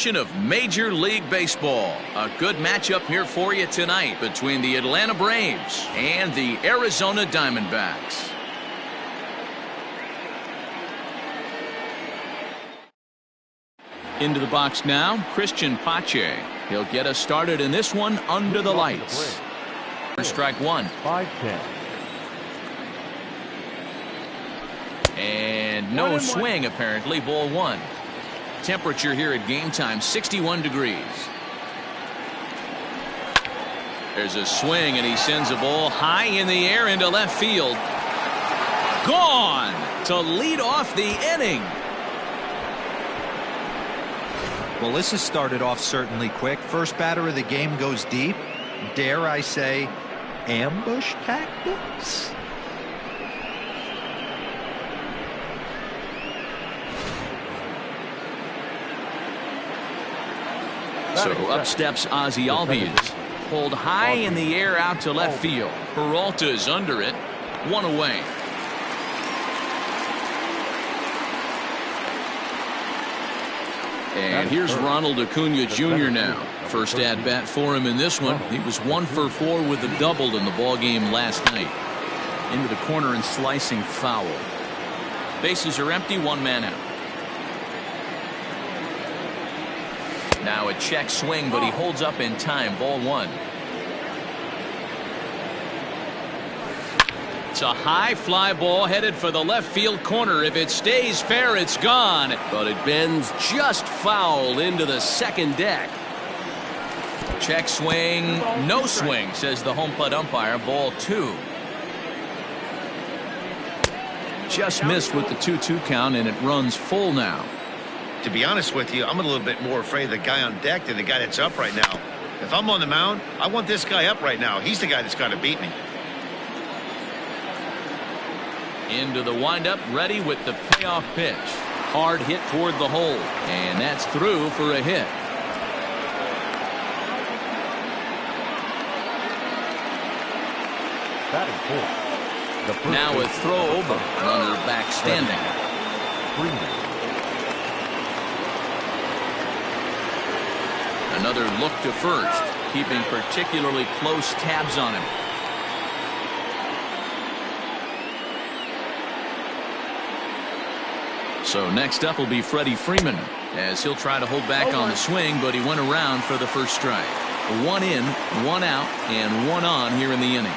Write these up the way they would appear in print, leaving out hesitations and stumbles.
edition of Major League Baseball. A good matchup here for you tonight between the Atlanta Braves and the Arizona Diamondbacks. Into the box now, Christian Pache. He'll get us started in this one under the lights. Strike one. 5-10. And no swing, apparently. Ball one. Temperature here at game time, 61 degrees. There's a swing, and he sends a ball high in the air into left field. Gone to lead off the inning. Well, this has started off certainly quick. First batter of the game goes deep. Dare I say, ambush tactics? So up steps Ozzie Albies. Pulled high in the air out to left field. Peralta is under it. One away. And here's Ronald Acuna Jr. now. First at bat for him in this one. He was 1 for 4 with a double in the ball game last night. Into the corner and slicing foul. Bases are empty, one man out. Now a check swing, but he holds up in time. Ball one. It's a high fly ball headed for the left field corner. If it stays fair, it's gone. But it bends just foul into the second deck. Check swing, no swing, says the home plate umpire. Ball two. Just missed with the 2-2 count, and it runs full now. To be honest with you, I'm a little bit more afraid of the guy on deck than the guy that's up right now. If I'm on the mound, I want this guy up right now. He's the guy that's got to beat me. Into the windup, ready with the payoff pitch. Hard hit toward the hole, and that's through for a hit. Now a throw over, runner back standing. Another look to first, keeping particularly close tabs on him. So next up will be Freddie Freeman, as he'll try to hold back on the swing, but he went around for the first strike. One in, one out, and one on here in the inning.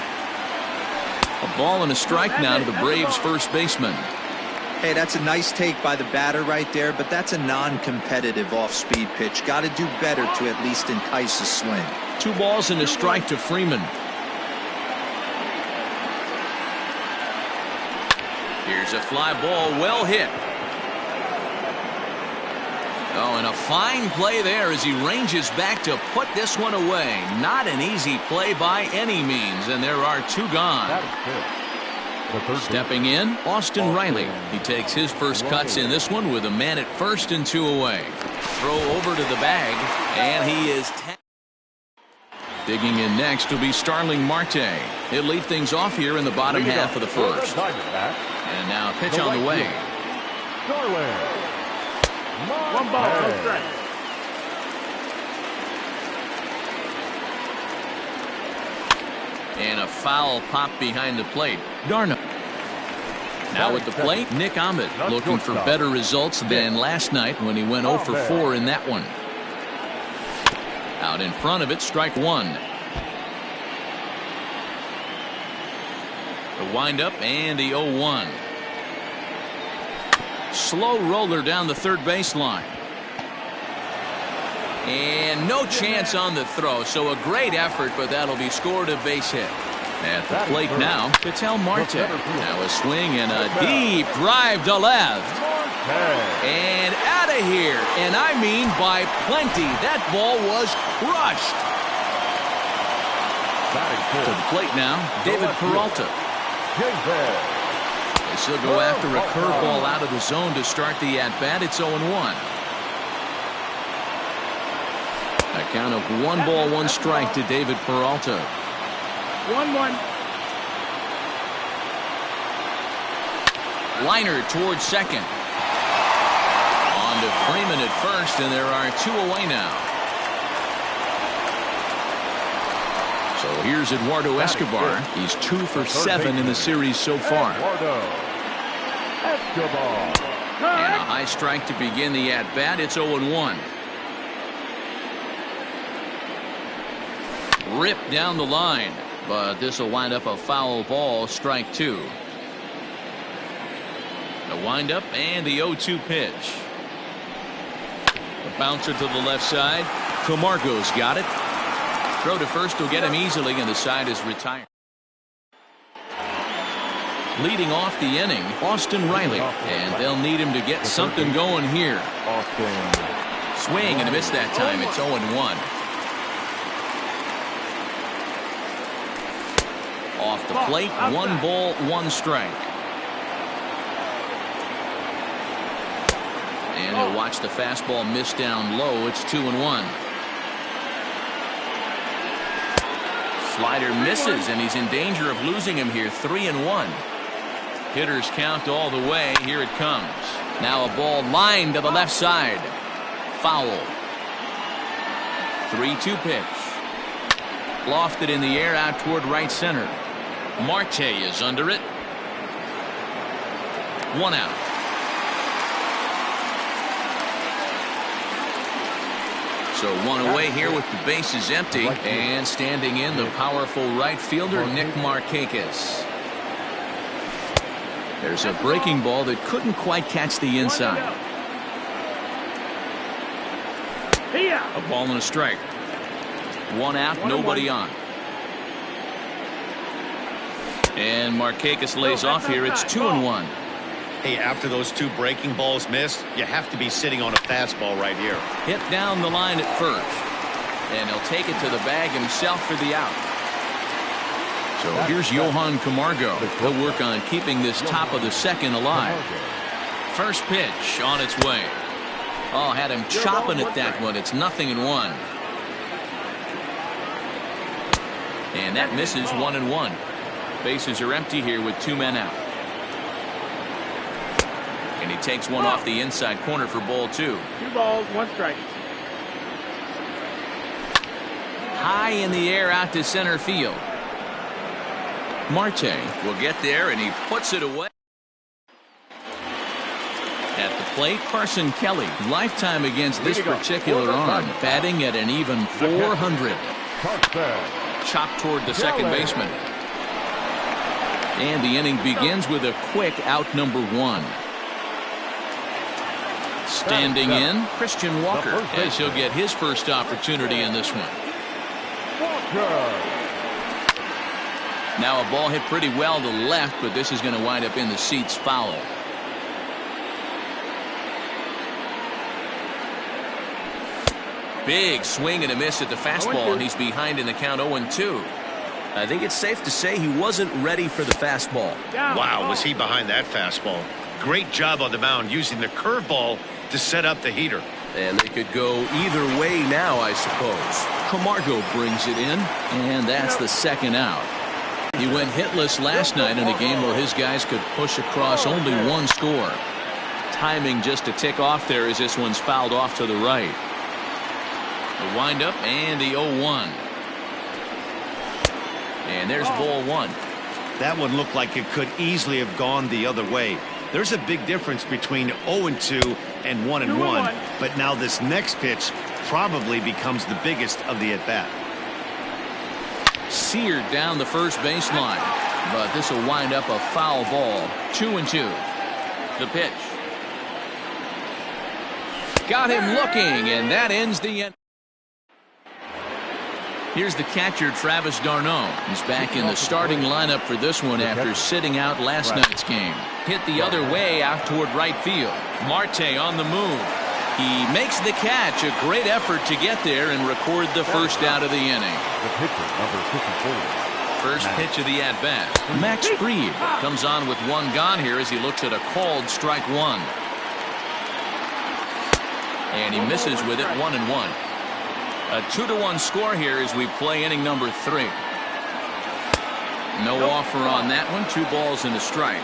A ball and a strike now to the Braves first baseman. Hey, that's a nice take by the batter right there, but that's a non-competitive off-speed pitch. Got to do better to at least entice a swing. 2 balls and a strike to Freeman. Here's a fly ball, well hit. Oh, and a fine play there as he ranges back to put this one away. Not an easy play by any means, and there are 2 gone. Stepping in, Austin Riley. He takes his first cuts in this one with a man at first and 2 away. Throw over to the bag, and he is digging in next will be Starling Marte. He'll lead things off here in the bottom half of the first. And now a pitch on the way. One ball, no strike. And a foul pop behind the plate. Darno. Now at the plate, Nick Ahmed looking for better results than last night when he went 0 for 4 in that one. Out in front of it, strike one. The windup and the 0-1. Slow roller down the third baseline. And no chance on the throw, so a great effort, but that'll be scored a base hit. At the plate now, Ketel Marte. Now a swing and a deep drive to left. And out of here, and I mean by plenty. That ball was crushed. To the plate now, David Peralta. He'll go after a curveball out of the zone to start the at-bat. It's 0-1. A count of 1 ball, 1 strike to David Peralta. 1-1. Liner towards second. On down to Freeman at first, and there are 2 away now. So here's Eduardo Escobar. He's 2 for 7 in the series so far. And a high strike to begin the at-bat. It's 0-1. Ripped down the line, but this will wind up a foul ball. Strike 2. The windup and the 0-2 pitch. The bouncer to the left side. Camargo's got it. Throw to first will get him easily, and the side is retired. Leading off the inning, Austin Riley, and they'll need him to get something going here. Swing and a miss that time. It's 0-1. Off the plate, 1 ball, 1 strike. And he'll watch the fastball miss down low. It's 2-1. Slider misses, and he's in danger of losing him here. 3-1. Hitters count all the way. Here it comes. Now a ball lined to the left side. Foul. 3-2 pitch. Lofted in the air out toward right center. Marte is under it. 1 out. So 1 away here with the bases empty, and standing in the powerful right fielder Nick Markakis. There's a breaking ball that couldn't quite catch the inside. A ball and a strike. 1 out, nobody on. And Markakis lays off here. It's 2-1. Hey, after those 2 breaking balls missed, you have to be sitting on a fastball right here. Hit down the line at first, and he'll take it to the bag himself for the out. So here's Johan Camargo. He'll work on keeping this top of the second alive. First pitch on its way. Oh, had him chopping at that one. It's 0-1. And that misses. 1-1. Bases are empty here with 2 men out. And he takes one off the inside corner for ball 2. 2 balls, 1 strike. High in the air out to center field. Marte will get there, and he puts it away. At the plate, Carson Kelly. Lifetime against this particular arm, batting at an even 400. Chopped toward the second baseman. And the inning begins with a quick out number 1. Standing in, Christian Walker, as he'll get his first opportunity in this one. Now a ball hit pretty well to left, but this is going to wind up in the seats. Foul. Big swing and a miss at the fastball, and he's behind in the count. 0-2. I think it's safe to say he wasn't ready for the fastball. Wow, was he behind that fastball. Great job on the mound using the curveball to set up the heater. And they could go either way now, I suppose. Camargo brings it in, and that's the second out. He went hitless last night in a game where his guys could push across only 1 score. Timing just to tick off there as this one's fouled off to the right. The windup and the 0-1. And there's ball 1. That one looked like it could easily have gone the other way. There's a big difference between 0-2 and 1-1, but now this next pitch probably becomes the biggest of the at-bat. Seared down the first baseline, but this will wind up a foul ball. 2-2. The pitch. Got him looking, and that ends the end. Here's the catcher, Travis d'Arnaud. He's back in the starting lineup for this one after sitting out last night's game. Hit the other way out toward right field. Marte on the move. He makes the catch. A great effort to get there and record the first out of the inning. First pitch of the at-bat. Max Fried comes on with 1 gone here as he looks at a called strike 1. And he misses with it. 1-1. A 2-1 score here as we play inning number 3. No offer on that one. 2 balls and a strike.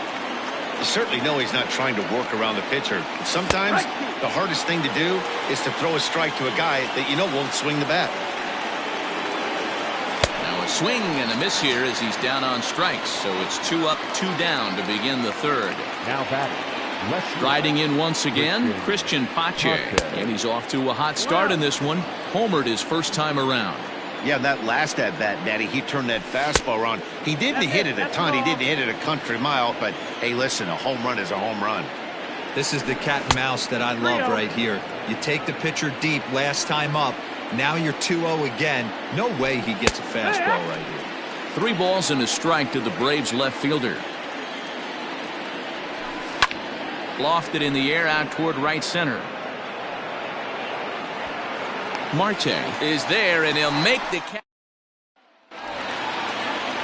You certainly know he's not trying to work around the pitcher. But sometimes the hardest thing to do is to throw a strike to a guy that you know won't swing the bat. Now a swing and a miss here as he's down on strikes. So it's 2 up, 2 down to begin the third. Now batting. Riding in once again, Christian Pache. And he's off to a hot start in this one. Homered his first time around. Yeah, that last at-bat, Natty, he turned that fastball around. He didn't hit it a ton. He didn't hit it a country mile. But, hey, listen, a home run is a home run. This is the cat and mouse that I love right here. You take the pitcher deep last time up. Now you're 2-0 again. No way he gets a fastball right here. 3 balls and a strike to the Braves left fielder. Lofted in the air out toward right center. Marte is there, and he'll make the catch.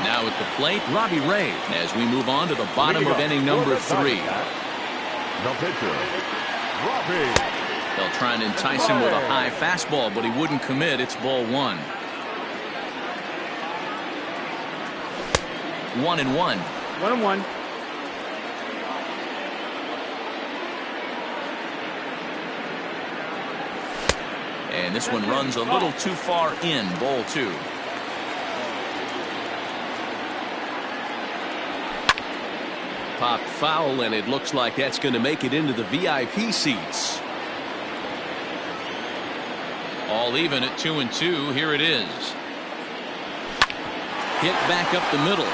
Now at the plate, Robbie Ray, as we move on to the bottom of inning number 3. The pitcher, Robbie. They'll try and entice him with a high fastball, but he wouldn't commit. It's ball 1. 1-1. 1-1. And this one runs a little too far in. Ball 2. Popped foul, and it looks like that's going to make it into the VIP seats. All even at 2-2. Here it is. Hit back up the middle.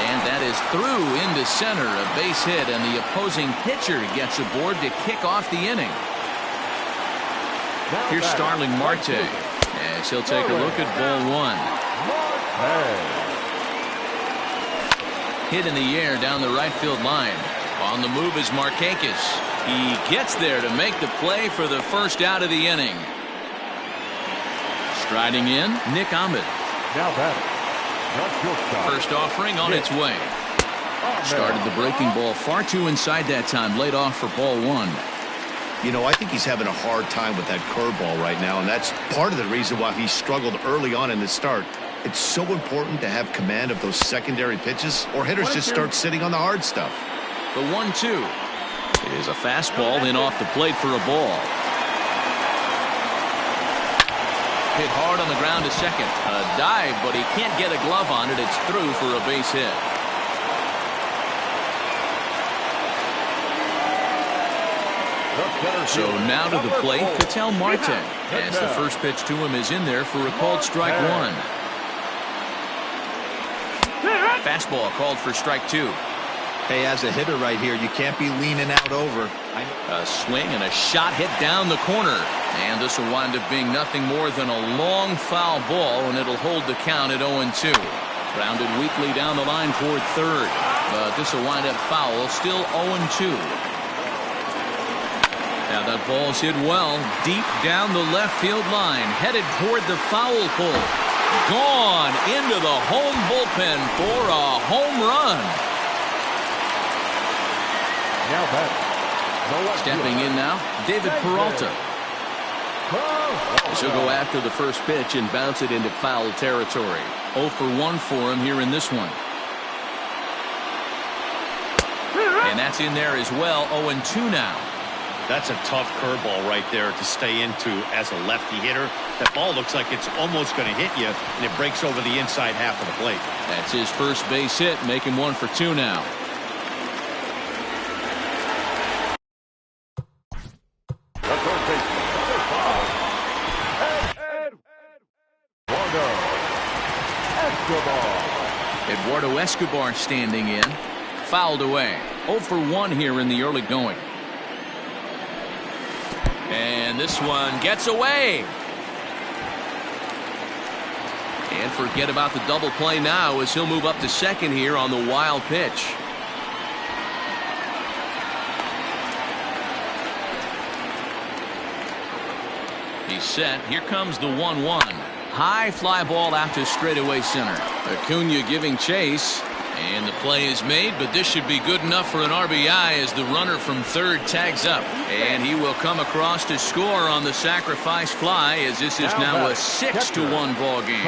And that is through into center. A base hit, and the opposing pitcher gets aboard to kick off the inning. Here's Starling Marte as he'll take a look at ball 1. Hit in the air down the right field line. On the move is Markakis. He gets there to make the play for the first out of the inning. Striding in, Nick Ahmed. Now batting. First offering on its way. Started the breaking ball far too inside that time. Laid off for ball 1. You know, I think he's having a hard time with that curveball right now, and that's part of the reason why he struggled early on in the start. It's so important to have command of those secondary pitches, or hitters just start sitting on the hard stuff. The 1-2 is a fastball, then off the plate for a ball. Hit hard on the ground to second. A dive, but he can't get a glove on it. It's through for a base hit. So now to the plate, Ketel Marte, as the first pitch to him is in there for a called strike 1. Fastball called for strike 2. Hey, as a hitter right here, you can't be leaning out over. A swing and a shot hit down the corner. And this will wind up being nothing more than a long foul ball, and it'll hold the count at 0-2. Grounded weakly down the line toward third. But this will wind up foul, still 0-2. Now that ball's hit well, deep down the left field line, headed toward the foul pole. Gone into the home bullpen for a home run. Now batting. Stepping in now, David Peralta. He'll go after the first pitch and bounce it into foul territory. 0 for 1 for him here in this one. And that's in there as well. 0-2 now. That's a tough curveball right there to stay into as a lefty hitter. That ball looks like it's almost going to hit you, and it breaks over the inside half of the plate. That's his first base hit, making 1 for 2 now. Eduardo Escobar standing in. Fouled away. 0 for 1 here in the early going. And this one gets away. And forget about the double play now as he'll move up to second here on the wild pitch. He's set. Here comes the 1-1. High fly ball out to straightaway center. Acuna giving chase. And the play is made, but this should be good enough for an RBI as the runner from third tags up. And he will come across to score on the sacrifice fly as this is now a 6-1 ball game.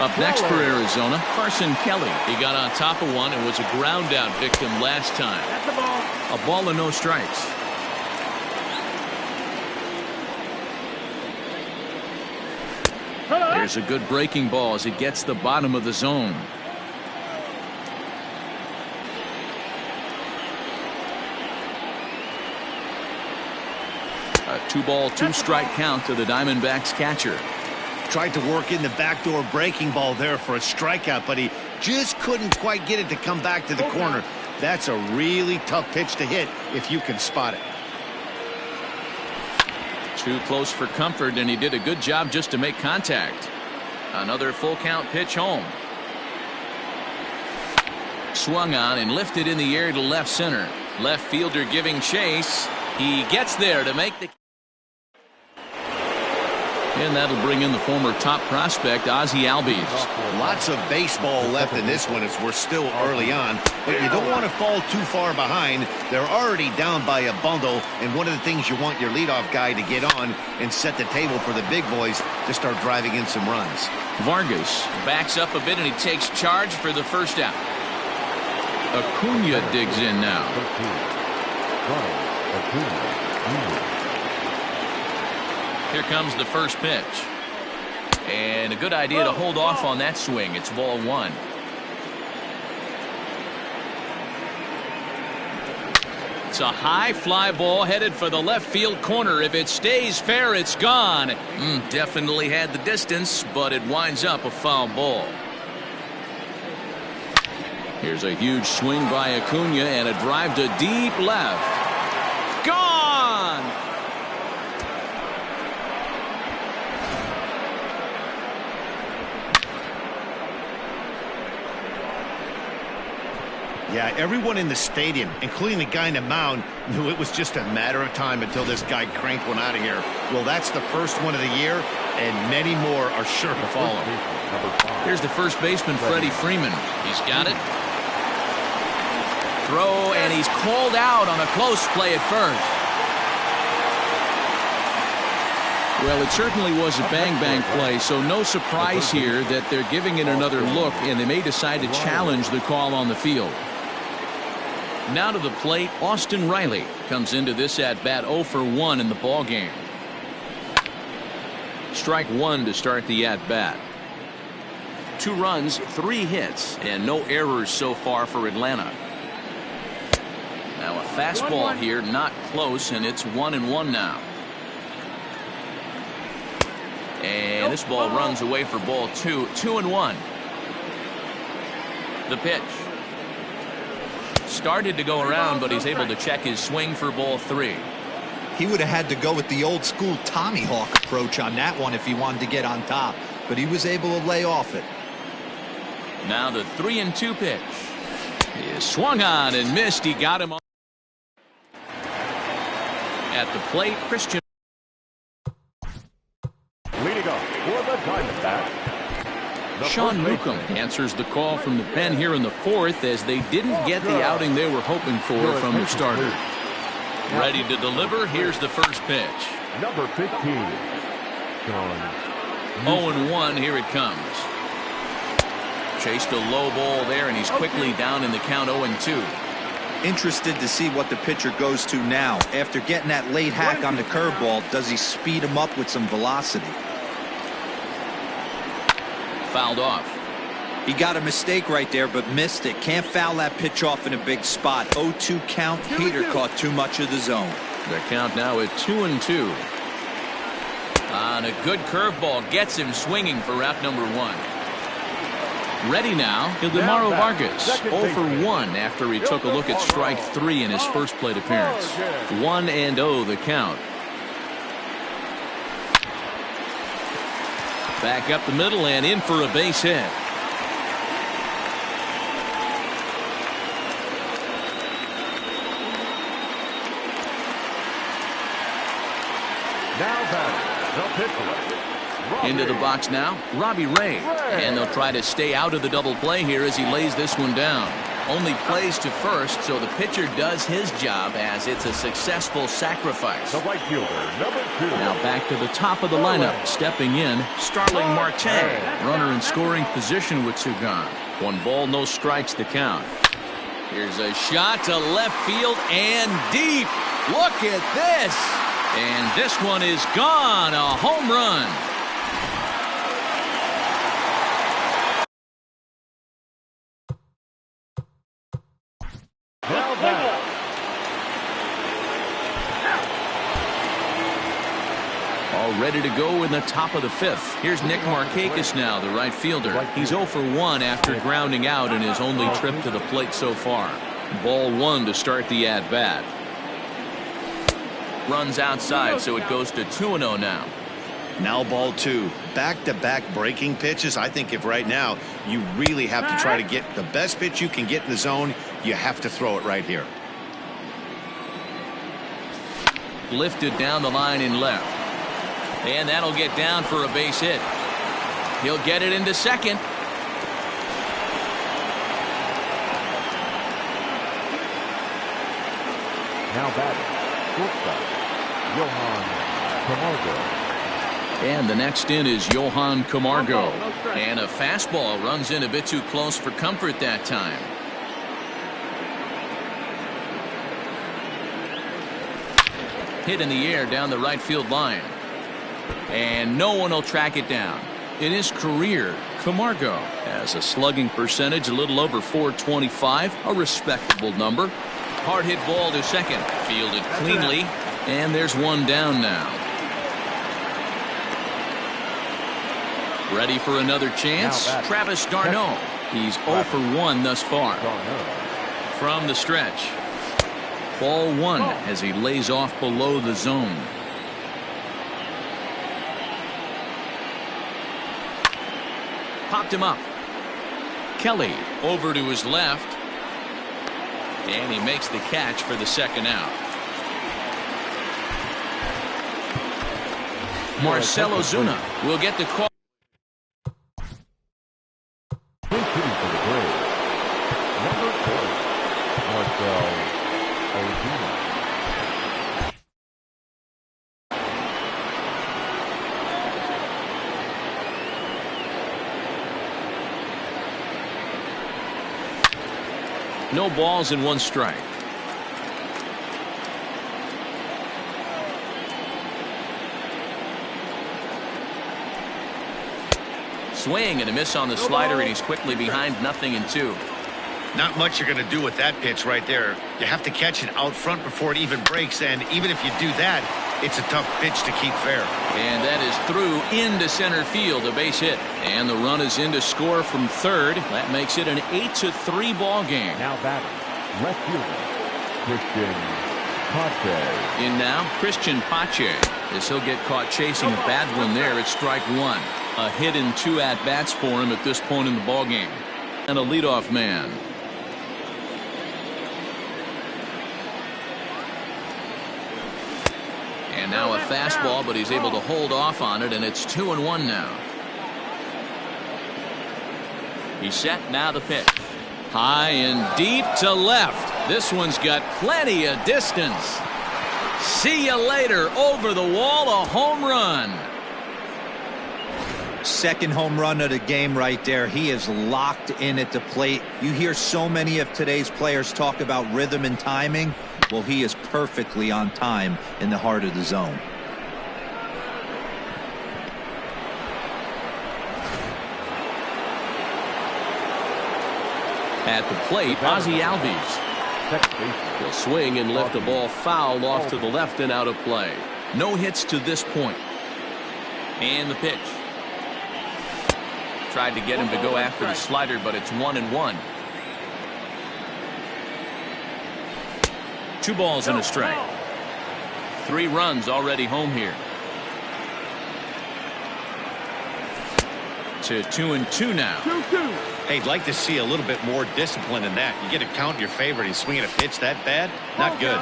Up next for Arizona, Carson Kelly. He got on top of one and was a ground out victim last time. That's the ball. A ball and no strikes. There's a good breaking ball as it gets the bottom of the zone. A 2-ball, 2-strike count to the Diamondbacks catcher. Tried to work in the backdoor breaking ball there for a strikeout, but he just couldn't quite get it to come back to the corner. That's a really tough pitch to hit if you can spot it. Too close for comfort, and he did a good job just to make contact. Another full count pitch home. Swung on and lifted in the air to left center. Left fielder giving chase. He gets there to make the. And that'll bring in the former top prospect, Ozzie Albies. Lots of baseball left in this one as we're still early on, but you don't want to fall too far behind. They're already down by a bundle, and one of the things you want your leadoff guy to get on and set the table for the big boys to start driving in some runs. Vargas backs up a bit and he takes charge for the first out. Acuna digs in now. Here comes the first pitch. And a good idea to hold off on that swing. It's ball one. It's a high fly ball headed for the left field corner. If it stays fair, it's gone. Definitely had the distance, but it winds up a foul ball. Here's a huge swing by Acuna and a drive to deep left. Gone! Yeah, everyone in the stadium, including the guy in the mound, knew it was just a matter of time until this guy cranked one out of here. Well, that's the first one of the year, and many more are sure to follow. Here's the first baseman, Freddie Freeman. He's got it. Throw, and he's called out on a close play at first. Well, it certainly was a bang-bang play, so no surprise here that they're giving it another look, and they may decide to challenge the call on the field. Now to the plate, Austin Riley comes into this at-bat 0 for 1 in the ballgame. Strike one to start the at-bat. 2 runs, 3 hits, and no errors so far for Atlanta. Now a fastball here, not close, and it's 1-1 now. And this ball runs away for ball 2. 2-1. The pitch. Started to go around, but he's able to check his swing for ball 3. He would have had to go with the old school Tommy Hawk approach on that one if he wanted to get on top, but he was able to lay off it. Now the 3-2 pitch. He swung on and missed. He got him on. At the plate, Christian. Leading up for the Diamondbacks, Sean Newcomb answers the call from the pen here in the 4th as they didn't get the outing they were hoping for from their starter. Ready to deliver. Here's the first pitch. Number 15. 0-1. Here it comes. Chased a low ball there, and he's quickly down in the count 0-2. Interested to see what the pitcher goes to now. After getting that late hack on the curveball, does he speed him up with some velocity? Fouled off. He got a mistake right there, but missed it. Can't foul that pitch off in a big spot. 0-2 count. Peter caught too much of the zone. The count now at 2-2. On a good curveball, gets him swinging for out number 1. Ready now, Ildemaro Vargas, 0 for 1 after he took a look at strike 3 in his first plate appearance. 1-0 the count. Back up the middle and in for a base hit. Now batting, the pitcher. Into the box now, Robbie Ray. And they'll try to stay out of the double play here as he lays this one down. only plays to first, so the pitcher does his job as it's a successful sacrifice. The right fielder, number 2. Now back to the top of the lineup. Stepping in, Starling Marte. Runner in scoring position with two gone. 1 ball, no strikes to count. Here's a shot to left field and deep. Look at this. And this one is gone. A home run. All ready to go in the top of the 5th. Here's Nick Markakis now, the right fielder. He's 0 for 1 after grounding out in his only trip to the plate so far. Ball 1 to start the at-bat. Runs outside, so it goes to 2-0 now. Now ball 2. Back-to-back breaking pitches. I think if right now you really have to try to get the best pitch you can get in the zone, you have to throw it right here. Lifted down the line in left. And that'll get down for a base hit. He'll get it into second. Now batting, shortstop, Johan Camargo. And the next in is Johan Camargo. And a fastball runs in a bit too close for comfort that time. Hit in the air down the right field line. And no one will track it down. In his career, Camargo has a slugging percentage a little over .425, a respectable number. Hard hit ball to second, fielded cleanly, and there's one down now. Ready for another chance? Travis d'Arnaud. He's 0 for 1 thus far. From the stretch. Ball 1 as he lays off below the zone. Popped him up. Kelly over to his left. And he makes the catch for the second out. Marcell Ozuna will get the call. Hitting for the Braves, number 4, Marcell Ozuna. No balls and 1 strike. Swing and a miss on the slider, and he's quickly behind 0-2. Not much you're going to do with that pitch right there. You have to catch it out front before it even breaks, and even if you do that, it's a tough pitch to keep fair. And that is through into center field, a base hit. And the run is in to score from third. That makes it an 8-3 ball game. Now batting, left fielder, Christian Pache. In now, Christian Pache, as he'll get caught chasing a bad one there at strike 1. A hit in 2 at-bats for him at this point in the ball game. And a leadoff man. And now a fastball, but he's able to hold off on it, and it's 2-1 now. He's set, now the pitch. High and deep to left. This one's got plenty of distance. See you later. Over the wall, a home run. Second home run of the game right there. He is locked in at the plate. You hear so many of today's players talk about rhythm and timing. Well, he is perfectly on time in the heart of the zone. At the plate, Ozzie Albies. He'll swing and lift the ball foul off to the left and out of play. No hits to this point. And the pitch. Tried to get him to go after the slider, but it's 1-1. 2 balls and a strike. 3 runs already home here. To 2-2 now. Hey, I'd like to see a little bit more discipline in that. You get a count in your favor and he's swinging a pitch that bad? Not good.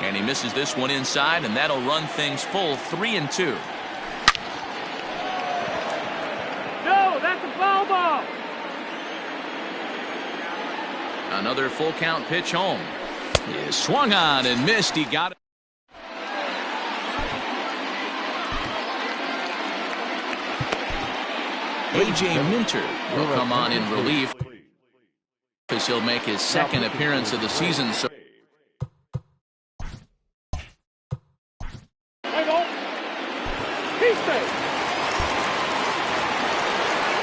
And he misses this one inside, and that'll run things full 3-2. Another full count pitch home. He swung on and missed. He got it. A.J. Minter will come on in relief because he'll make his second appearance of the season. So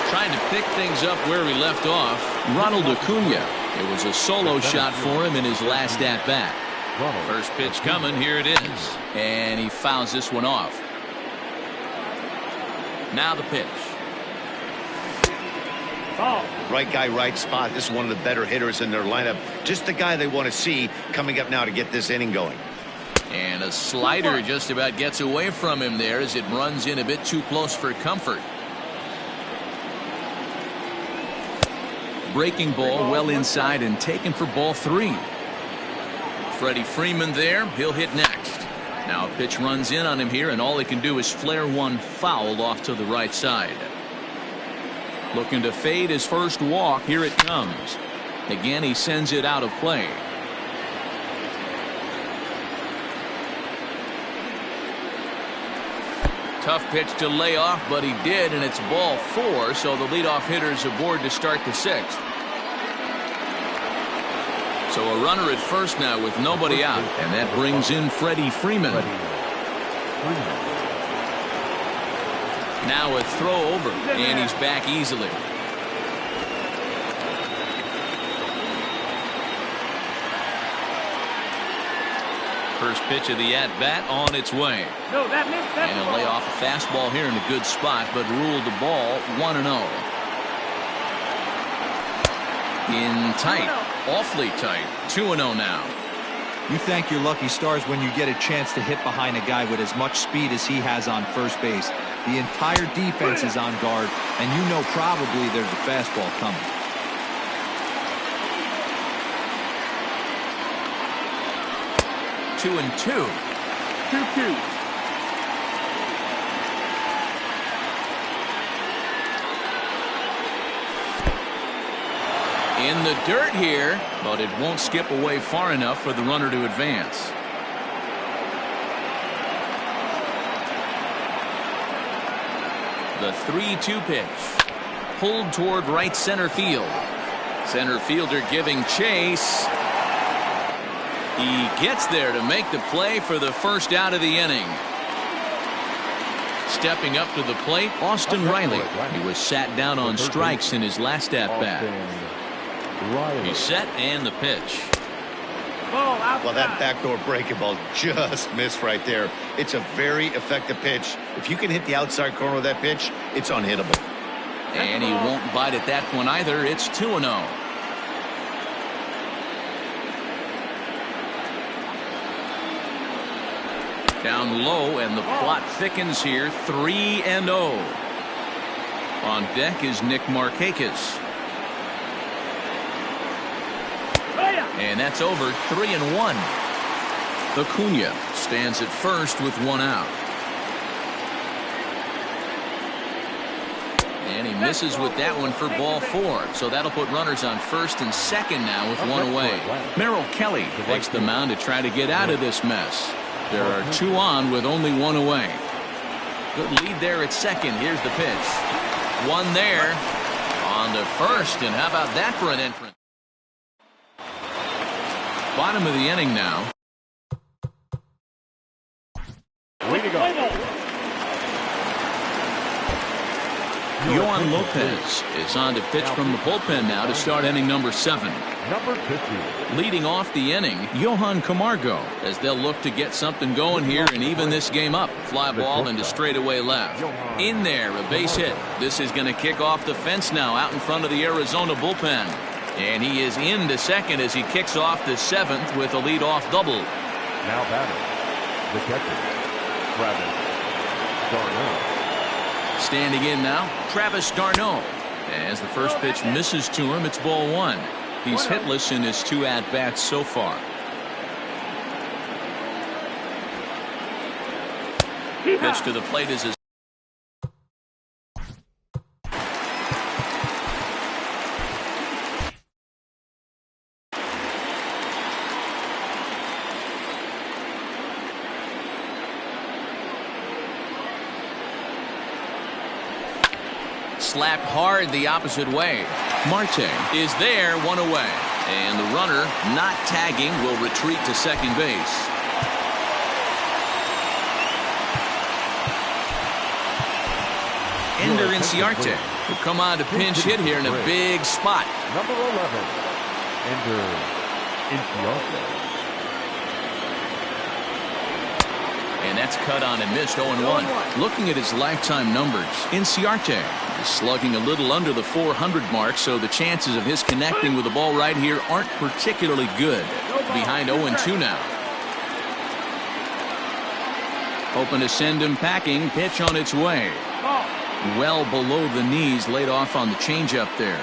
trying to pick things up where we left off, Ronald Acuna. It was a solo shot for him in his last at-bat. First pitch coming, here it is. And he fouls this one off. Now the pitch. Right guy, right spot. This is one of the better hitters in their lineup. Just the guy they want to see coming up now to get this inning going. And a slider just about gets away from him there as it runs in a bit too close for comfort. Breaking ball well inside and taken for ball 3. Freddie Freeman there. He'll hit next. Now a pitch runs in on him here, and all he can do is flare one foul off to the right side. Looking to fade his first walk. Here it comes. Again, he sends it out of play. Tough pitch to lay off, but he did, and it's ball 4, so the leadoff hitter's aboard to start the 6th. So a runner at first now with nobody out, and that brings in Freddie Freeman. Now a throw over, and he's back easily. First pitch of the at-bat on its way. And he'll lay off a fastball here in a good spot, but ruled the ball 1-0. In tight, awfully tight, 2-0 now. You thank your lucky stars when you get a chance to hit behind a guy with as much speed as he has on first base. The entire defense is on guard, and you know probably there's a fastball coming. Two and two. 2-2. In the dirt here, but it won't skip away far enough for the runner to advance. The 3-2 pitch. Pulled toward right center field. Center fielder giving chase. He gets there to make the play for the first out of the inning. Stepping up to the plate, Austin Riley. He was sat down on strikes in his last at-bat. He's set and the pitch. Well, that backdoor breaking ball just missed right there. It's a very effective pitch. If you can hit the outside corner of that pitch, it's unhittable. And he won't bite at that one either. It's 2-0. Down low, and the plot thickens here. 3-0. On deck is Nick Markakis. And that's over. 3-1. Acuna stands at first with one out. And he misses with that one for ball 4. So that'll put runners on first and second now with one away. Merrill Kelly takes the mound to try to get out of this mess. There are 2 on with only 1 away. Good lead there at second. Here's the pitch. 1 there. On to first, and how about that for an entrance? Bottom of the inning now. Way to go. Yohan Lopez is on to pitch from the bullpen now to start inning number 7. Number 50. Leading off the inning, Johan Camargo, as they'll look to get something going here and even this game up. Fly ball into straightaway left. In there, a base hit. This is going to kick off the fence now out in front of the Arizona bullpen. And he is into second as he kicks off the 7th with a leadoff double. Now batter, the catcher, Travis d'Arnaud. Standing in now, Travis d'Arnaud. As the first pitch misses to him, it's ball 1. He's hitless in his 2 at-bats so far. Pitch to the plate is his Slapped hard the opposite way. Marte is there, one away. And the runner, not tagging, will retreat to second base. Ender Inciarte will come on to pinch hit here in a big spot. Number 11, Ender Inciarte. And that's cut on and missed 0-1. Looking at his lifetime numbers, Inciarte is slugging a little under the 400 mark, so the chances of his connecting with the ball right here aren't particularly good. Behind 0-2 now. Hoping to send him packing. Pitch on its way. Well below the knees, laid off on the changeup there.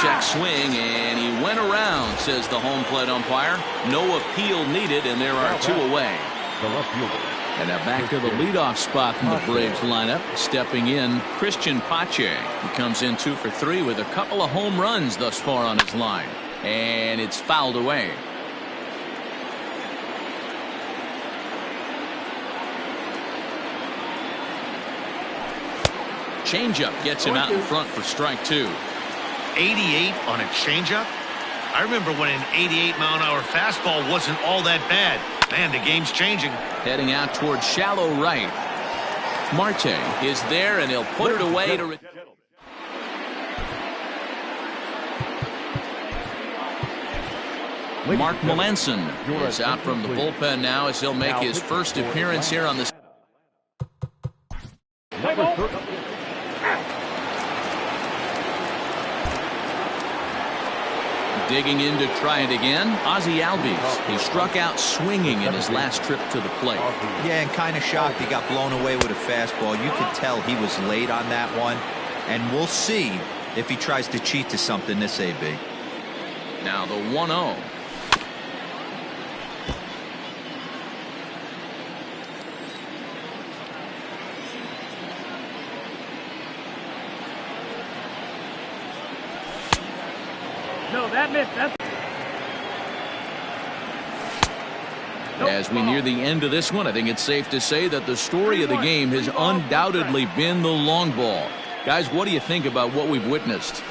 Check swing, and he went around, says the home plate umpire. No appeal needed, and there are two away. The left fielder. And now back to the leadoff spot in the Braves lineup. Stepping in, Christian Pache. He comes in 2 for 3 with a couple of home runs thus far on his line. And it's fouled away. Changeup gets him out in front for strike 2. 88 on a changeup? I remember when an 88-mile-an-hour fastball wasn't all that bad. Man, the game's changing. Heading out towards shallow right. Marte is there, and he'll put it away to... Mark Melanson is out from the bullpen now as he'll make his first appearance here on the... Digging in to try it again, Ozzie Albies. He struck out swinging in his last trip to the plate. Yeah, and kind of shocked he got blown away with a fastball. You could tell he was late on that one. And we'll see if he tries to cheat to something this AB. Now the 1-0. No, that missed. As we near the end of this one, I think it's safe to say that the story of the game has undoubtedly been the long ball. Guys, what do you think about what we've witnessed?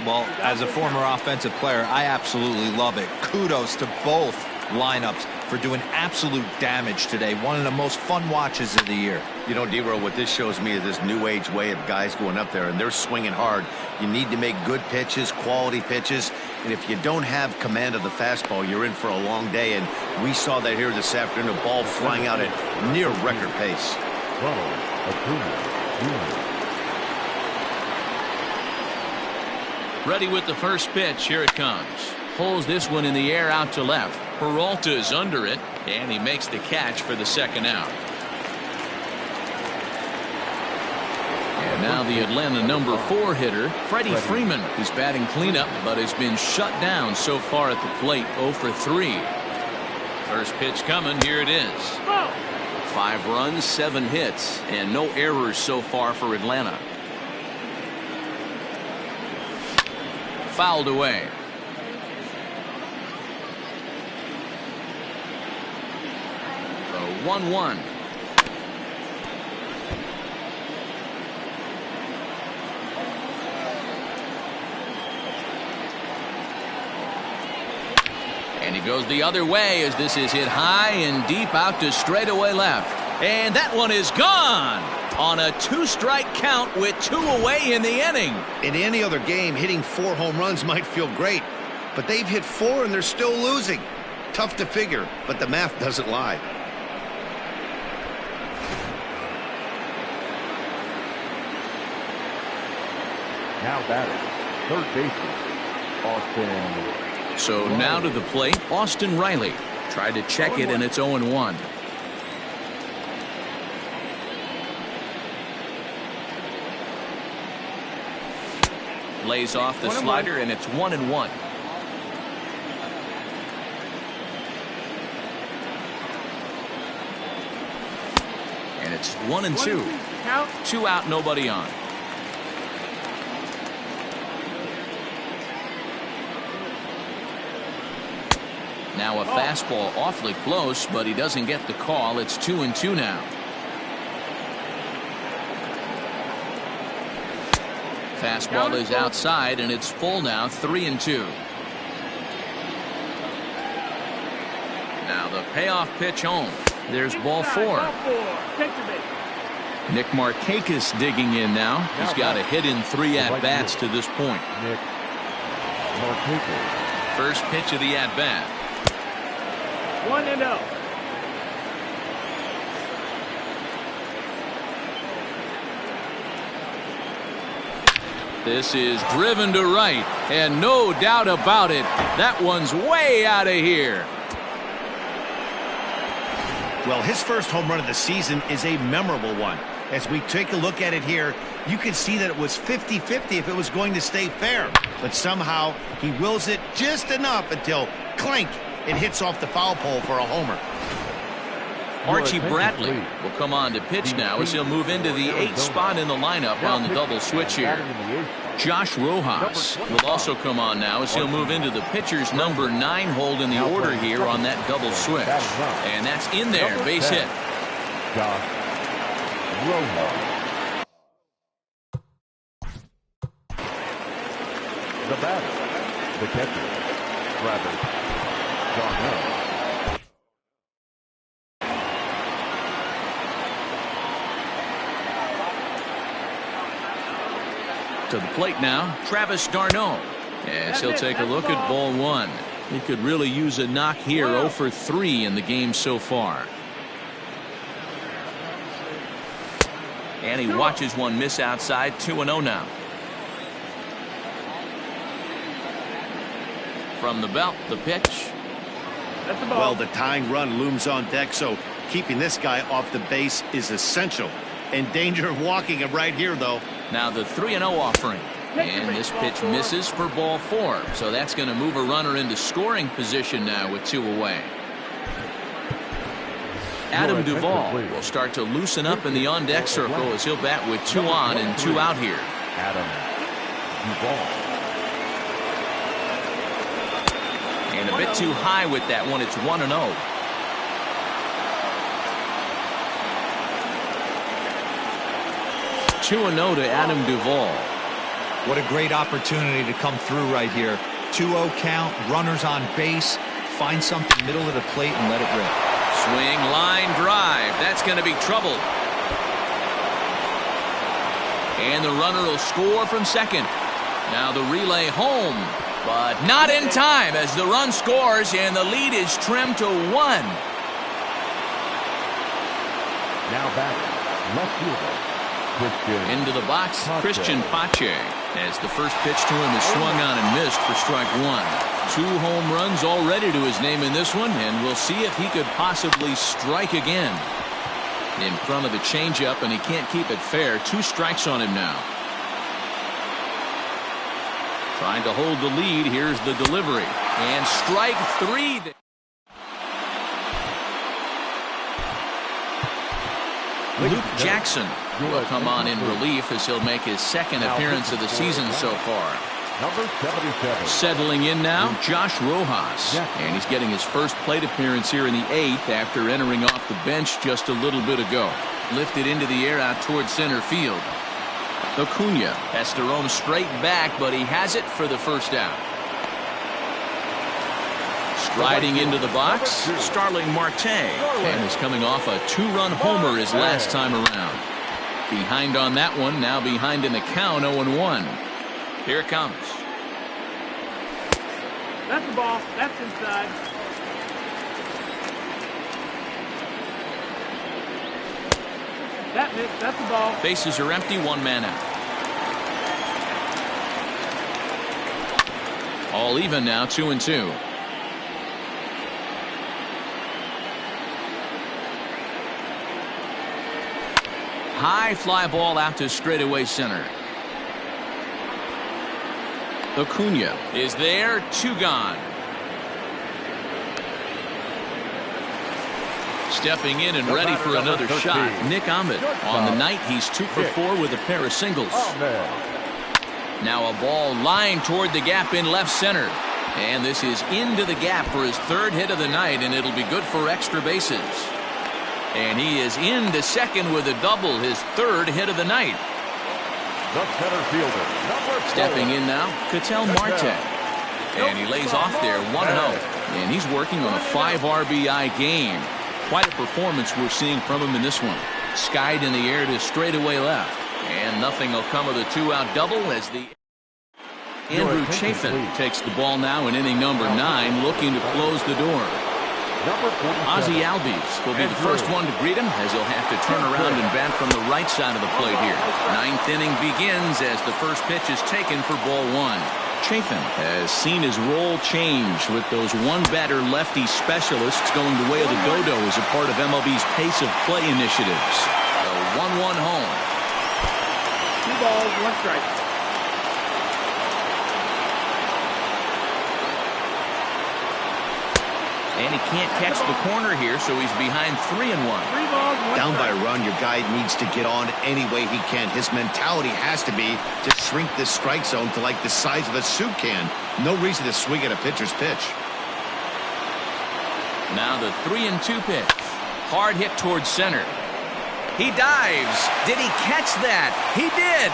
Well, as a former offensive player, I absolutely love it. Kudos to both lineups for doing absolute damage today. One of the most fun watches of the year. You know, D-Row, what this shows me is this new age way of guys going up there, and they're swinging hard. You need to make good pitches, quality pitches, and if you don't have command of the fastball, you're in for a long day, and we saw that here this afternoon, a ball flying out at near record pace. Ready with the first pitch. Here it comes. Pulls this one in the air out to left. Peralta is under it, and he makes the catch for the second out. And now the Atlanta number 4 hitter, Freddie Freeman, who's batting cleanup, but has been shut down so far at the plate, 0 for 3. First pitch coming. Here it is. 5 runs, 7 hits, and no errors so far for Atlanta. Fouled away. The 1-1. And he goes the other way as this is hit high and deep out to straightaway left. And that one is gone on a 2-strike count with 2 away in the inning. In any other game, hitting 4 home runs might feel great, but they've hit 4 and they're still losing. Tough to figure, but the math doesn't lie. Now batting, third baseman, Austin. So now to the plate, Austin Riley. Tried to check it, and it's 0-1. Lays off the slider, and it's 1-1. And it's 1-2. 2 out, nobody on. Now a fastball awfully close, but he doesn't get the call. It's 2-2 now. Fastball is outside, and it's full now, 3-2. Now the payoff pitch home. There's ball 4. Nick Markakis digging in now. He's got a hit in 3 at-bats to this point. Nick Markakis. First pitch of the at-bat. 1-0. This is driven to right, and no doubt about it, that one's way out of here. Well, his first home run of the season is a memorable one. As we take a look at it here, you can see that it was 50-50 if it was going to stay fair. But somehow he wills it just enough until clink, it hits off the foul pole for a homer. Archie Bradley will come on to pitch now as he'll move into the 8th spot in the lineup on the double switch here. Josh Rojas will also come on now as he'll move into the pitcher's number 9 hold in the order here on that double switch. And that's in there, base hit. Josh Rojas. The batter, the catcher, Travis d'Arnaud. To the plate now, Travis d'Arnaud. As he'll take a look at ball 1. He could really use a knock here. 0 for 3 in the game so far. And he watches one miss outside. 2-0 now. From the belt, the pitch. That's the ball. Well, the tying run looms on deck, so keeping this guy off the base is essential. In danger of walking him right here, though. Now the 3-0 offering. And this pitch misses for ball 4. So that's going to move a runner into scoring position now with 2 away. Adam Duvall will start to loosen up in the on-deck circle as he'll bat with 2 on and 2 out here. Adam Duvall. And a bit too high with that one. It's 1-0. (2-0) to Adam Duvall. What a great opportunity to come through right here. 2-0 count, runners on base. Find something middle of the plate and let it rip. Swing, line drive. That's going to be trouble. And the runner will score from second. Now the relay home, but not in time as the run scores and the lead is trimmed to 1. Now back, left fielder. Into the box, Christian Pache, as the first pitch to him is swung on and missed for strike 1. 2 home runs already to his name in this one, and we'll see if he could possibly strike again. In front of the changeup, and he can't keep it fair. 2 strikes on him now. Trying to hold the lead. Here's the delivery. And strike 3. Luke Jackson will come on in relief as he'll make his 2nd appearance of the season so far. Number 77. Settling in now, Josh Rojas. And he's getting his first plate appearance here in the 8th after entering off the bench just a little bit ago. Lifted into the air out towards center field. Acuna has to roam straight back, but he has it for the first out. Striding into the box, Starling Marte, and is coming off a 2-run homer his last time around. Behind on that one, now behind in the count, 0-1. Here it comes. That's the ball. That's inside. That missed. That's the ball. Bases are empty, 1 man out. All even now, 2-2. High fly ball out to straightaway center. Acuna is there, 2 gone. Stepping in and ready for another shot, Nick Ahmed. On the night, he's 2 for 4 with a pair of singles. Now a ball lined toward the gap in left center. And this is into the gap for his third hit of the night, and it'll be good for extra bases. And he is into second with a double, his third hit of the night. The center fielder, number 4. Stepping in now, Ketel Marte. And he lays off there 1-0. And he's working on a 5 RBI game. Quite a performance we're seeing from him in this one. Skied in the air to straightaway left. And nothing will come of the 2-out double as the Andrew Chafin takes the ball now in inning number 9, looking to close the door. Ozzie Albies will be the first one to greet him as he'll have to turn around and bat from the right side of the plate here. 9th inning begins as the first pitch is taken for ball 1. Chafin has seen his role change with those one-batter lefty specialists going the way of the dodo as a part of MLB's pace of play initiatives. The 1-1 home. 2 balls, 1 strike. And he can't catch the corner here, so he's behind 3-1. 3 balls, 1 Down by strike. a run, your guy needs to get on any way he can. His mentality has to be to shrink this strike zone to like the size of a soup can. No reason to swing at a pitcher's pitch. Now the 3-2 pitch. Hard hit towards center. He dives. Did he catch that? He did.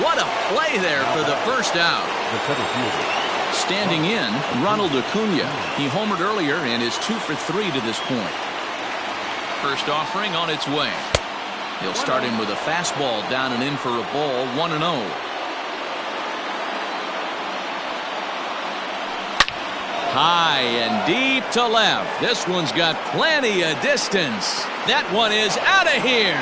What a play there for the first out. The center fielder. Standing in, Ronald Acuna. He homered earlier and is 2 for 3 to this point. First offering on its way. He'll start in with a fastball down and in for a ball, 1-0. High and deep to left. This one's got plenty of distance. That one is out of here.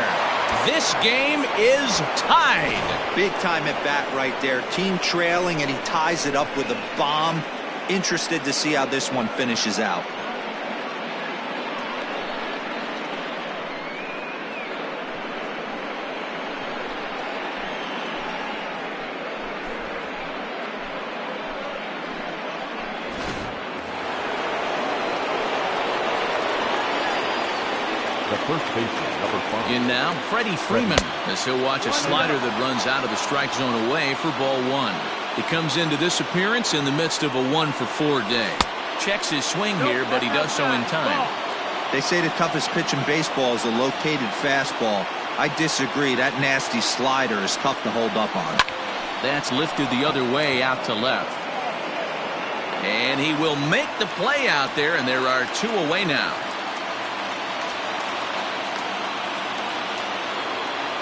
This game is tied. Big time at bat right there. Team trailing, and he ties it up with a bomb. Interested to see how this one finishes out. The first baseman, number 5. In now, Freddie Freeman, as he'll watch a slider that runs out of the strike zone away for ball 1. He comes into this appearance in the midst of a 1-for-4 day. Checks his swing here, but he does so in time. They say the toughest pitch in baseball is a located fastball. I disagree. That nasty slider is tough to hold up on. That's lifted the other way out to left. And he will make the play out there, and there are 2 away now.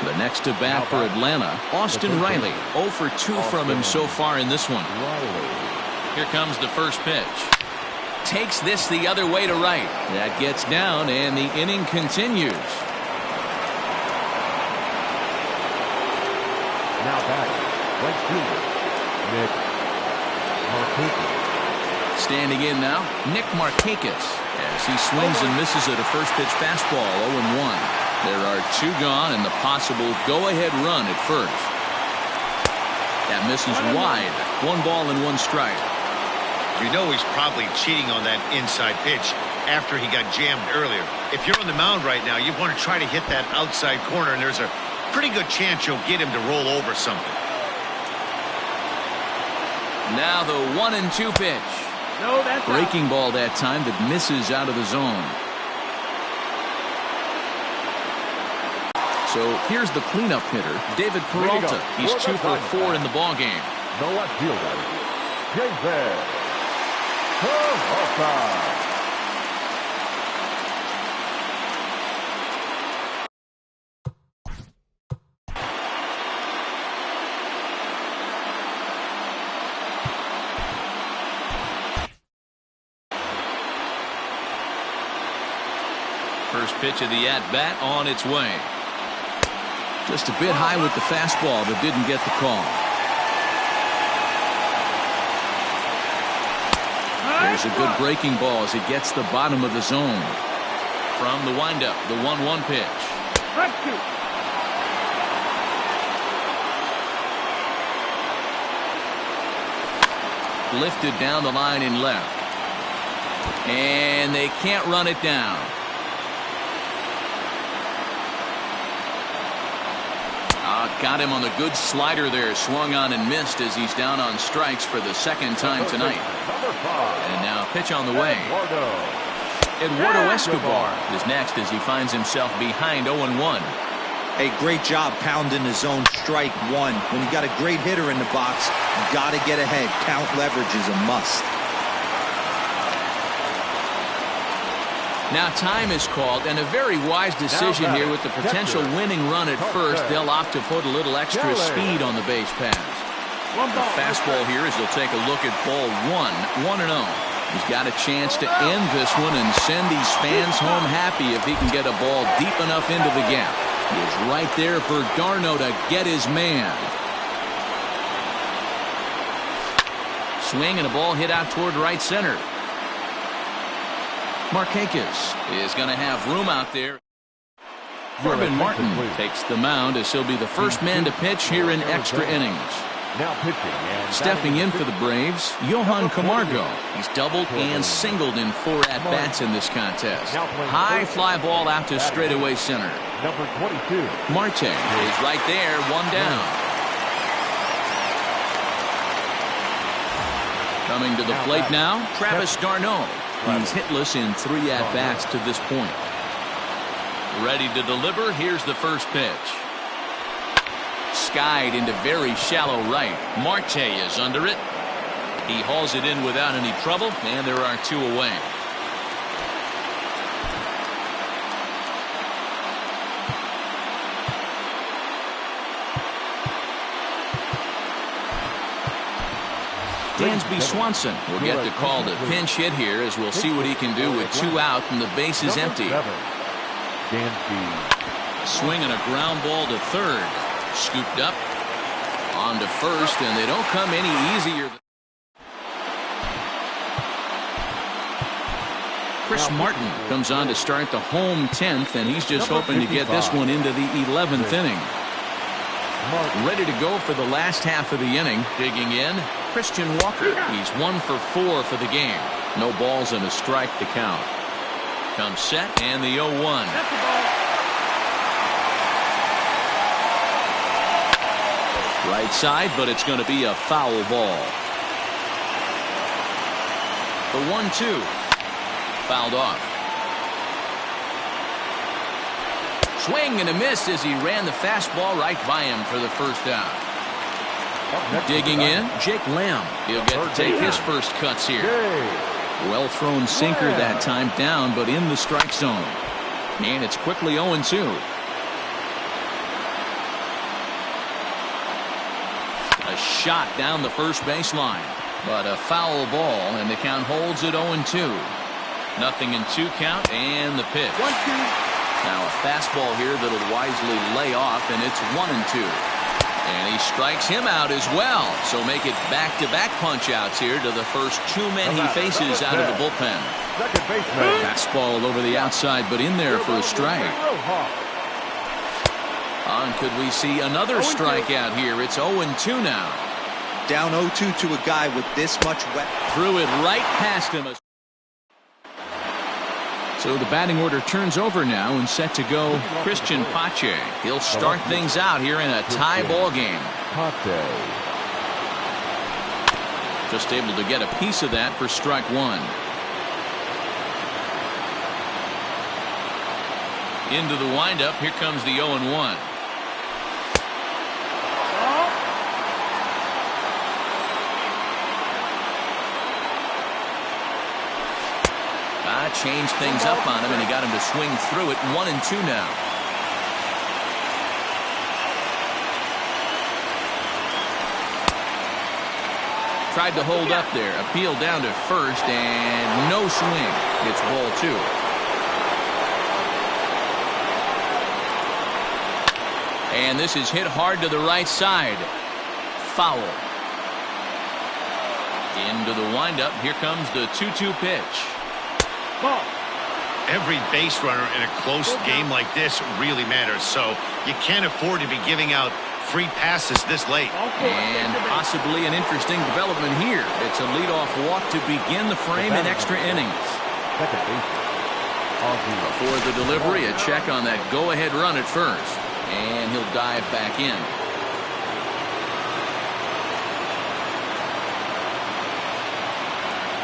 The next to bat for Atlanta, Austin Riley. 0 for 2 from him so far in this one. Here comes the first pitch. Takes this the other way to right. That gets down, and the inning continues. Now batting, right fielder, Nick Markakis. Standing in now, Nick Markakis, as he swings and misses at a first pitch fastball, 0-1. There are 2 gone and the possible go-ahead run at first. That misses wide. 1 ball and 1 strike. You know he's probably cheating on that inside pitch after he got jammed earlier. If you're on the mound right now, you want to try to hit that outside corner, and there's a pretty good chance you'll get him to roll over something. Now the 1-2 pitch. No, that's Breaking ball that time that misses out of the zone. So here's the cleanup hitter, David Peralta. He's 2 for 4 in the ballgame. The left fielder, David Peralta. First pitch of the at-bat on its way. Just a bit high with the fastball, but didn't get the call. There's a good breaking ball as it gets the bottom of the zone. From the windup, the 1-1 pitch. Lifted down the line in left. And they can't run it down. Got him on the good slider there. Swung on and missed as he's down on strikes for the second time tonight. And now a pitch on the way. Eduardo Escobar is next as he finds himself behind 0-1. A great job pounding his own strike one. When you got a great hitter in the box, you got to get ahead. Count leverage is a must. Now time is called, and a very wise decision here with the potential winning run at first. They'll opt to put a little extra speed on the base pass. The fastball here as he'll take a look at ball 1-0. He's got a chance to end this one and send these fans home happy if he can get a ball deep enough into the gap. He is right there for d'Arnaud to get his man. Swing and a ball hit out toward right center. Markakis is going to have room out there. Corbin Martin takes the mound as he'll be the first man to pitch here in extra innings. Now pitching and Stepping in for the Braves, Johan Camargo. He's doubled and singled in 4 at-bats in this contest. High fly ball out to straightaway center. number 22. Marte is right there, 1 down. Coming to the plate now, Travis d'Arnaud. He's hitless in 3 at-bats to this point. Ready to deliver. Here's the first pitch. Skied into very shallow right. Marte is under it. He hauls it in without any trouble, and there are 2 away. Dansby Swanson will get the call to pinch hit here as we'll see what he can do with 2 out and the base is empty. Swing and a ground ball to third. Scooped up on to first, and they don't come any easier. Chris Martin comes on to start the home 10th, and he's just hoping to get this one into the 11th inning. Ready to go for the last half of the inning. Digging in, Christian Walker. He's 1 for 4 for the game. No balls and a strike to count. Comes set and the 0-1. Right side, but it's going to be a foul ball. The 1-2 fouled off. Swing and a miss as he ran the fastball right by him for the first out. Digging in, Jake Lamb. He'll get to take his first cuts here. Well thrown sinker that time down, but in the strike zone. And it's quickly 0-2. A shot down the first baseline, but a foul ball, and the count holds at 0-2. 0-2 count, and the pitch. 1-2. Now a fastball here that'll wisely lay off, and it's 1-2. And he strikes him out as well. So make it back-to-back punch-outs here to the first 2 men he faces out of the bullpen. Fastball over the outside, but in there for a strike. On could we see another strikeout here? It's 0-2 now. Down 0-2 to a guy with this much Threw it right past him. So the batting order turns over now and set to go Christian Pache. He'll start things out here in a tie ball game. Just able to get a piece of that for strike 1. Into the windup. Here comes the 0-1. Changed things up on him, and he got him to swing through it. 1-2 now. Tried to hold up there. Appeal down to first, and no swing. It's ball 2. And this is hit hard to the right side. Foul. Into the windup. Here comes the 2-2 pitch. Every base runner in a close game like this really matters, so you can't afford to be giving out free passes this late. And possibly an interesting development here. It's a leadoff walk to begin the frame in extra innings. Before the delivery, a check on that go-ahead run at first. And he'll dive back in.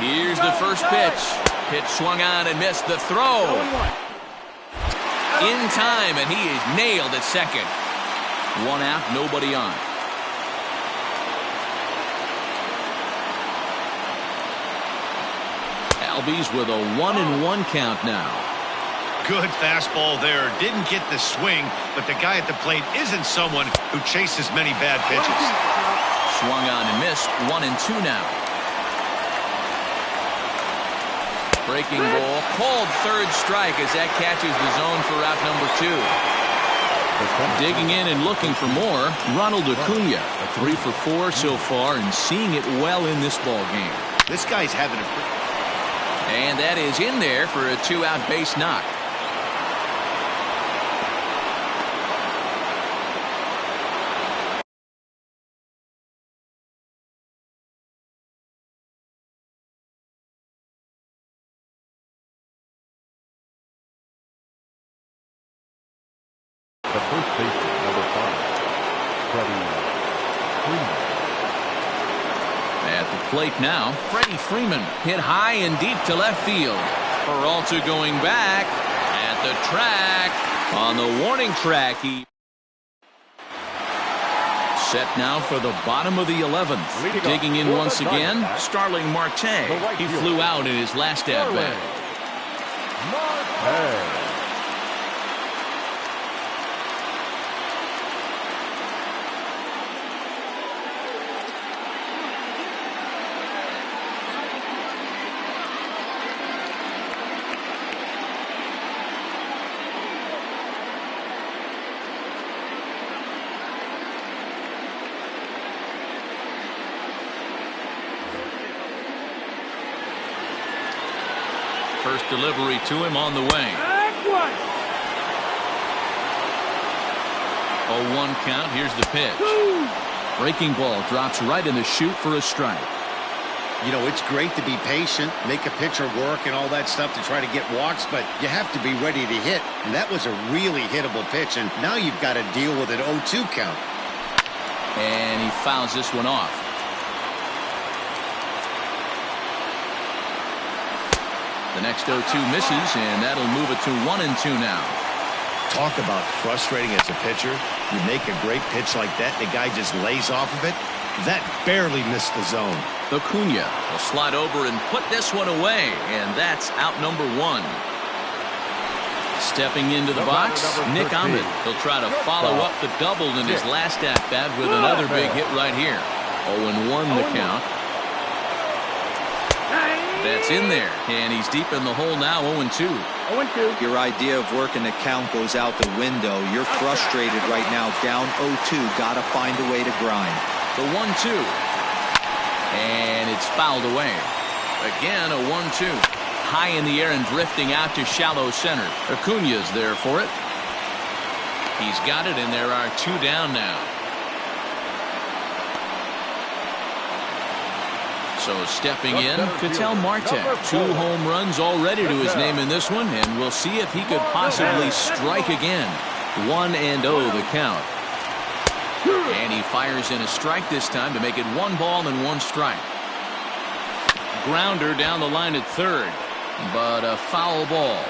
Here's the first pitch. Pitch swung on and missed the throw. In time, and he is nailed at second. One out, nobody on. Albies with a 1-1 count now. Good fastball there. Didn't get the swing, but the guy at the plate isn't someone who chases many bad pitches. Swung on and missed. 1-2 now. Breaking ball, called third strike as that catches the zone for out number 2. Digging in and looking for more, Ronald Acuna. 3 for 4 so far and seeing it well in this ball game. This guy's having a... And that is in there for a 2-out base knock. The first baseman, number 5, Freddie Freeman. At the plate now, Freddie Freeman hit high and deep to left field. Peralta going back at the track. On the warning track, he set now for the bottom of the 11th. Digging in once again, Starling Marte. He flew out in his last at-bat. Marte. First delivery to him on the way. 0-1 count. Here's the pitch. Breaking ball drops right in the chute for a strike. You know, it's great to be patient, make a pitcher work and all that stuff to try to get walks, but you have to be ready to hit. And that was a really hittable pitch, and now you've got to deal with an 0-2 count. And he fouls this one off. The next 0-2 misses, and that'll move it to 1-2 now. Talk about frustrating as a pitcher. You make a great pitch like that, the guy just lays off of it. That barely missed the zone. Acuna will slide over and put this one away, and that's out number 1. Stepping into the box, Nick Ahmed. He'll try to follow up the double in his last at-bat with another big hit right here. 0-1 the count. That's in there, and he's deep in the hole now, 0-2. 0-2. Your idea of working the count goes out the window. You're frustrated right now, down 0-2. Got to find a way to grind. The 1-2. And it's fouled away. Again, a 1-2. High in the air and drifting out to shallow center. Acuna's there for it. He's got it, and there are 2 down now. So stepping in, Ketel Marte. 2 home runs already to his name in this one, and we'll see if he could possibly strike again. 1-0 the count. And he fires in a strike this time to make it 1 ball and 1 strike. Grounder down the line at third, but a foul ball.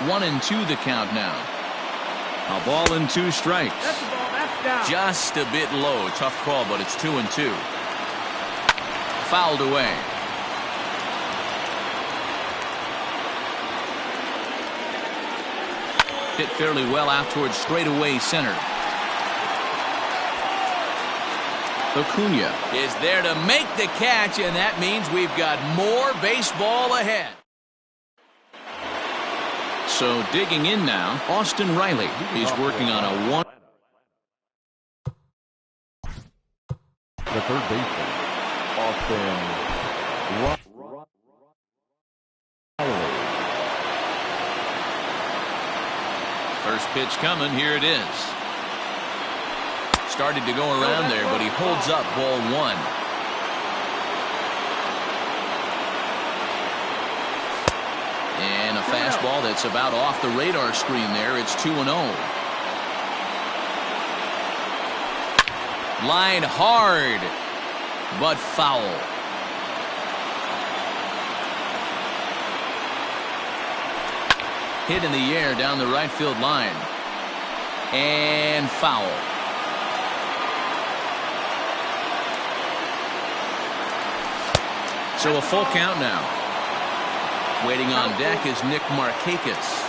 1-2 the count now. A ball and 2 strikes. That's the ball. That's down. Just a bit low. Tough call, but it's 2-2. Fouled away. Hit fairly well out towards straightaway center. Acuna is there to make the catch, and that means we've got more baseball ahead. So digging in now, Austin Riley. He's working on a 1. The third baseman, Austin Riley. First pitch coming. Here it is. Started to go around there, but he holds up ball 1. And a fastball that's about off the radar screen there. It's 2-0. Line hard, but foul. Hit in the air down the right field line. And foul. So a full count now. Waiting on deck is Nick Markakis.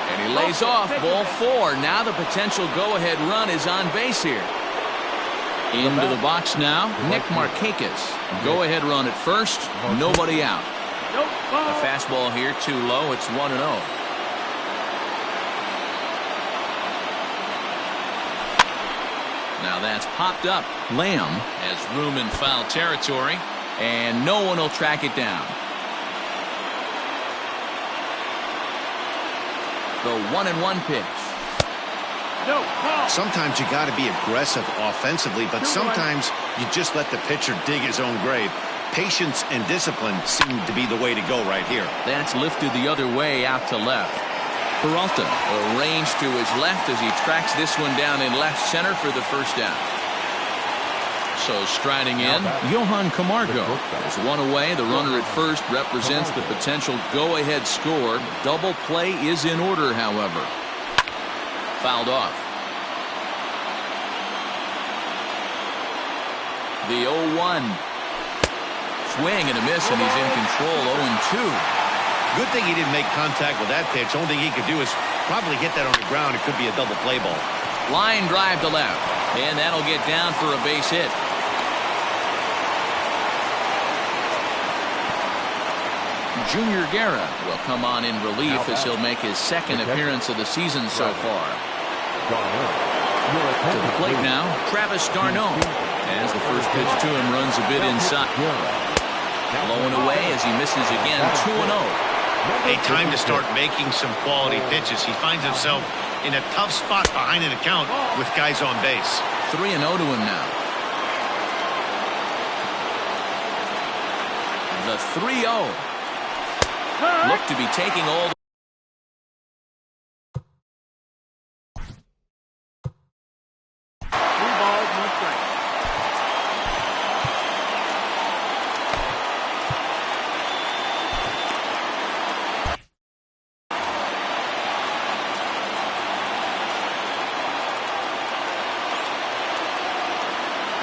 And he lays off, ball 4. Now the potential go-ahead run is on base here. Into the box now, Nick Markakis. Go-ahead run at first, nobody out. A fastball here, too low. It's 1-0. Now that's popped up. Lamb has room in foul territory, and no one will track it down. The 1-1 pitch. Sometimes you got to be aggressive offensively, but sometimes you just let the pitcher dig his own grave. Patience and discipline seem to be the way to go right here. That's lifted the other way out to left. Peralta arranged to his left as he tracks this one down in left center for the first down. So striding in, Johan Camargo. There's one away. The runner at first represents the potential go-ahead score. Double play is in order, however. Fouled off. The 0-1. Swing and a miss, and he's in control. 0-2. Good thing he didn't make contact with that pitch. Only thing he could do is probably hit that on the ground. It could be a double play ball. Line drive to left, and that'll get down for a base hit. Junior Guerra will come on in relief as he'll make his second appearance of the season so far. To the plate now, Travis d'Arnaud. As the first pitch to him runs a bit inside. Low and away as he misses again. 2-0. A time to start making some quality pitches. He finds himself in a tough spot behind an account with guys on base. 3-0 to him now. The 3-0. Look to be taking all.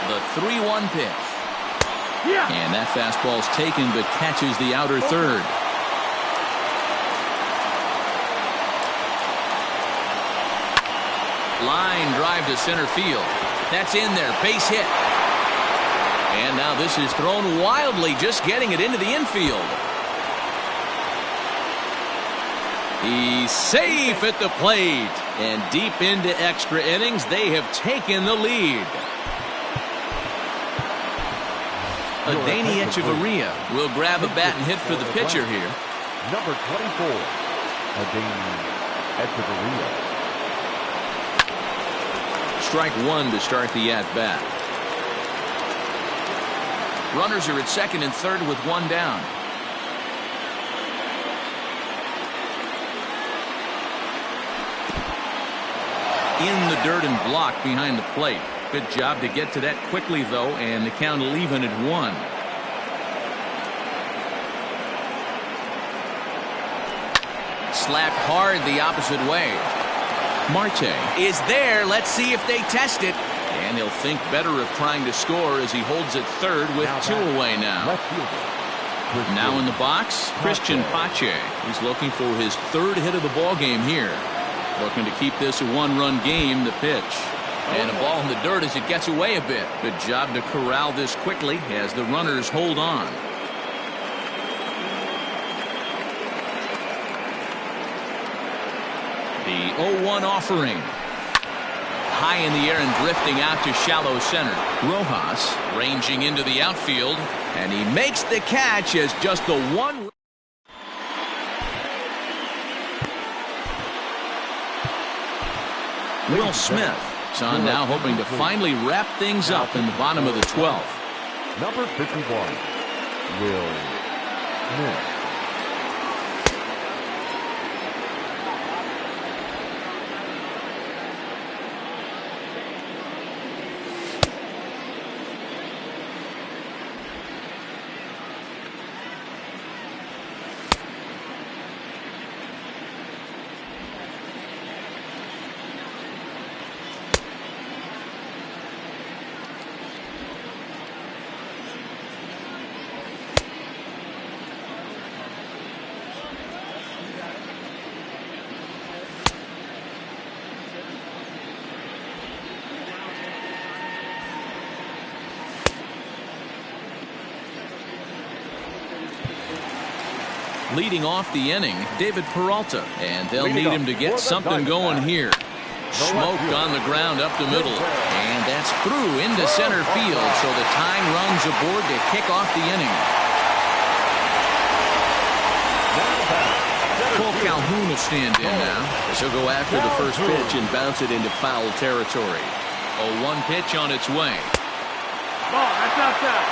The 3-1 pitch. And that fastball's taken but catches the outer third. Line drive to center field. That's in there. Base hit. And now this is thrown wildly, just getting it into the infield. He's safe at the plate. And deep into extra innings, they have taken the lead. Adeiny Echeverria will grab a bat and hit for the pitcher here. Number 24, Adeiny Echeverria. Strike one to start the at-bat. Runners are at second and third with one down. In the dirt and blocked behind the plate. Good job to get to that quickly, though, and the count will even at 1. Slapped hard the opposite way. Marte is there. Let's see if they test it. And he'll think better of trying to score as he holds it third with 2 away now. Now in the box, Christian Pache. He's looking for his 3rd hit of the ball game here. Looking to keep this a 1-run game. The pitch. And a ball in the dirt as it gets away a bit. Good job to corral this quickly as the runners hold on. The 0-1 offering. High in the air and drifting out to shallow center. Rojas ranging into the outfield. And he makes the catch as just the one. Will Smith is on now, hoping to finally wrap things up in the bottom of the 12th. Number 51, Will Smith. Leading off the inning, David Peralta, and they'll need him to get something going here. Smoked on the ground up the middle, and that's through into center field, so the tying runs aboard to kick off the inning. Cole Calhoun will stand in now. He'll go after the first pitch and bounce it into foul territory. 0-1 pitch on its way. Ball, that's outside.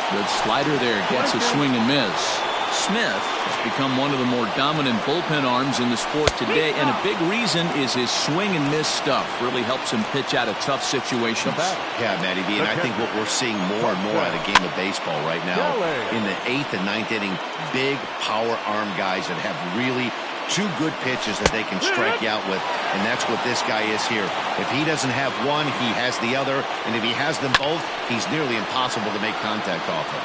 Good slider there, gets a swing and miss. Smith has become one of the more dominant bullpen arms in the sport today, and a big reason is his swing and miss stuff. Really helps him pitch out of tough situations. Yeah, Matty B, and I think what we're seeing more and more out of game of baseball right now, in the 8th and 9th inning, big power arm guys that have really two good pitches that they can strike you out with, and that's what this guy is here. If he doesn't have one, he has the other, and if he has them both, he's nearly impossible to make contact off of.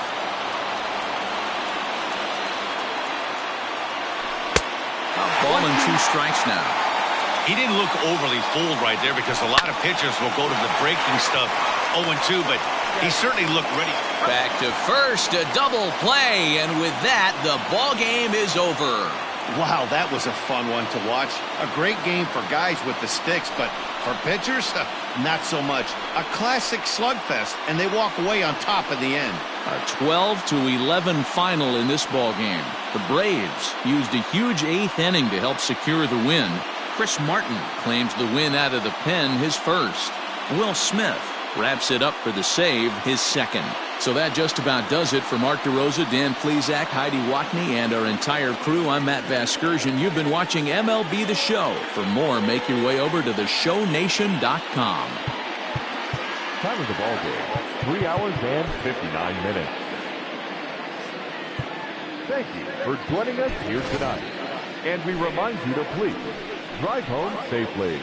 A ball and 2 strikes now. He didn't look overly fooled right there because a lot of pitchers will go to the breaking stuff 0-2, but he certainly looked ready. Back to first, a double play, and with that, the ball game is over. Wow, that was a fun one to watch. A great game for guys with the sticks, but for pitchers, not so much. A classic slugfest, and they walk away on top in the end. A 12-11 final in this ball game. The Braves used a huge 8th inning to help secure the win. Chris Martin claims the win out of the pen, his first. Will Smith wraps it up for the save, his second. So that just about does it for Mark DeRosa, Dan Plesac, Heidi Watney, and our entire crew. I'm Matt Vasgersian. You've been watching MLB The Show. For more, make your way over to theshownation.com. Time of the ball game, 3 hours and 59 minutes. Thank you for joining us here tonight. And we remind you to please drive home safely.